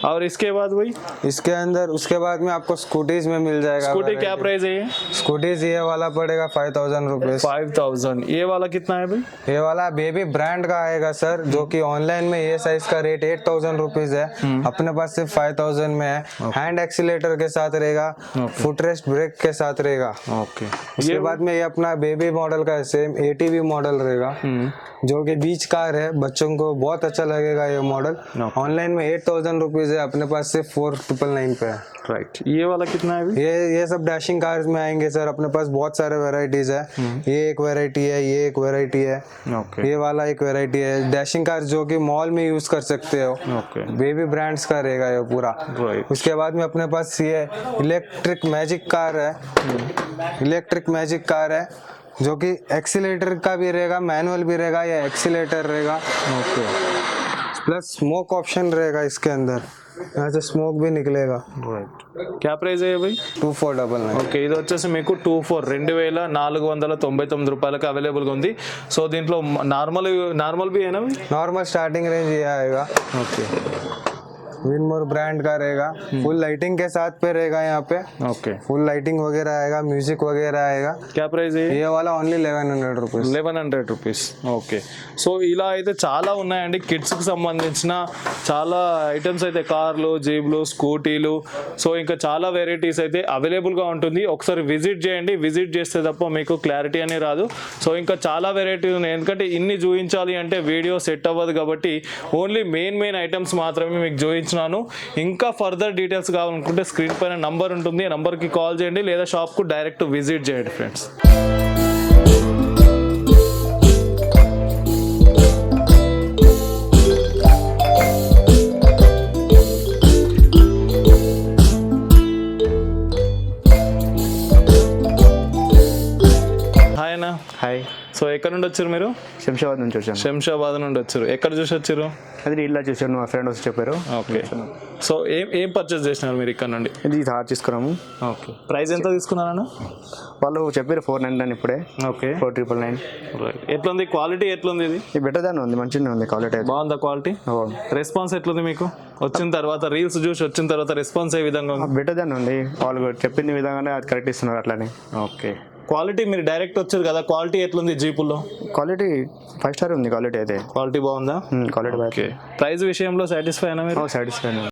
और इसके बाद भाई इसके अंदर उसके बाद में आपको स्कूटीज में मिल जाएगा। स्कूटी क्या प्राइस है ये? स्कूटीज ये वाला पड़ेगा 5000 रुपीज। 5000। ये वाला कितना है भाई? ये वाला बेबी ब्रांड का आएगा सर, जो कि ऑनलाइन में ये साइज का रेट 8000 रुपीज है, अपने पास सिर्फ 5000 में है। हैंड एक्सीलेटर के साथ रहेगा, फुट रेस्ट ब्रेक के साथ रहेगा। ओके। उसके बाद में ये अपना बेबी मॉडल का सेम ATV मॉडल रहेगा, जो कि बीच कार है, बच्चों को बहुत अच्छा लगेगा ये मॉडल। ऑनलाइन में 8000 रुपीज है, अपने पास सिर्फ 4999 पे है। राइट। ये वाला कितना है भाई? ये सब डैशिंग कार्स में आएंगे सर, अपने पास बहुत सारे वैरायटीज है। ये एक वैरायटी है, ये एक वैरायटी है, ये वाला एक वैरायटी है। डैशिंग कार्स जो कि मॉल में यूज कर सकते हो। बेबी ब्रांड्स का रहेगा ये पूरा। उसके बाद में अपने पास ये इलेक्ट्रिक मैजिक कार है, इलेक्ट्रिक मैजिक कार है, जो कि एक्सीलेटर का भी रहेगा, मैनुअल भी रहेगा, या एक्सीलेटर रहेगा। प्लस स्मोक ऑप्शन रहेगा इसके अंदर, यहाँ से स्मोक भी निकलेगा। क्या ప్రైస్ है भाई? 2499। ఓకే, ఇది వచ్చేసి మీకు 24,499 రూపాయలకు అవైలబుల్ గా ఉంది. సో దీంట్లో నార్మల్ भी है ना? नॉर्मल स्टार्टिंग रेंज ये आएगा। ओके। विनमोर ब्रांड का रहेगा, फुल लाइटिंग के साथ पे रहेगा यहाँ पे। ओके। फुल लाइटिंग वगैरह आएगा, म्यूजिक वगैरह आएगा। क्या ప్రైస్ है? ये वाला only 1100 rupees. 1100 rupees. Okay. So ఇలా అయితే చాలా ఉన్నాయండి కిడ్స్ కి సంబంధించిన చాలా ఐటమ్స్ అయితే, కార్లు, జీబ్లు, స్కూటీలు, సో ఇంకా చాలా వెరైటీస్ అయితే అవైలబుల్ గా ఉంటుంది. ఒకసారి విజిట్ చేయండి, విజిట్ చేస్తే తప్ప మీకు క్లారిటీ అనే రాదు. సో ఇంకా చాలా వెరైటీస్ ఉన్నాయి, ఎందుకంటే ఇన్ని చూపించాలి అంటే వీడియో సెట్ అవ్వదు, కాబట్టి ఓన్లీ మెయిన్ ఐటమ్స్ మాత్రమే మీకు చూపించాను. ఇంకా ఫర్దర్ డీటెయిల్స్ కావాలనుకుంటే స్క్రీన్ పైన నంబర్ ఉంటుంది, ఆ నంబర్కి కాల్ చేయండి లేదా షాప్కు డైరెక్ట్ విజిట్ చేయండి ఫ్రెండ్స్. హాయ్ అన్న. హాయ్. సో ఎక్కడ నుండి వచ్చారు మీరు? శంషాబాద్ నుంచి వచ్చాను. శంషాబాద్ నుండి వచ్చారు. ఎక్కడ చూసి వచ్చారు? అది ఇలా చూసాను, మా ఫ్రెండ్ వచ్చి చెప్పారు. ఓకే. సో ఏం పర్చేస్ చేసినారు మీరు ఇక్కడ నుండి? ఇది థార్ తీసుకున్నాము. ఓకే. ప్రైస్ ఎంత తీసుకున్నారన్న? వాళ్ళు చెప్పారు 499 ఇప్పుడే. ఓకే. 4999. ఎట్లుంది క్వాలిటీ? ఎట్లుంది ఇది? బెటర్ దాన్ ఉంది, మంచిగా ఉంది క్వాలిటీ అయితే. బాగుందా క్వాలిటీ? రెస్పాన్స్ ఎట్లుంది మీకు? వచ్చిన తర్వాత రీల్స్ చూసి వచ్చిన తర్వాత రెస్పాన్స్ ఏ విధంగా ఉంది? బెటర్ దాన్ ఉంది, వాళ్ళు చెప్పిన విధంగానే అది కరెక్ట్ ఇస్తున్నారు అట్లానే. ఓకే. క్వాలిటీ మీరు డైరెక్ట్ వచ్చారు కదా, క్వాలిటీ ఎట్లుంది జీపుల్లో? క్వాలిటీ 5 స్టార్ ఉంది క్వాలిటీ అయితే. క్వాలిటీ బాగుందా? క్వాలిటీ బాగా. ప్రైస్ విషయంలో సాటిస్ఫై అయినా మీరు? సాటిస్ఫై.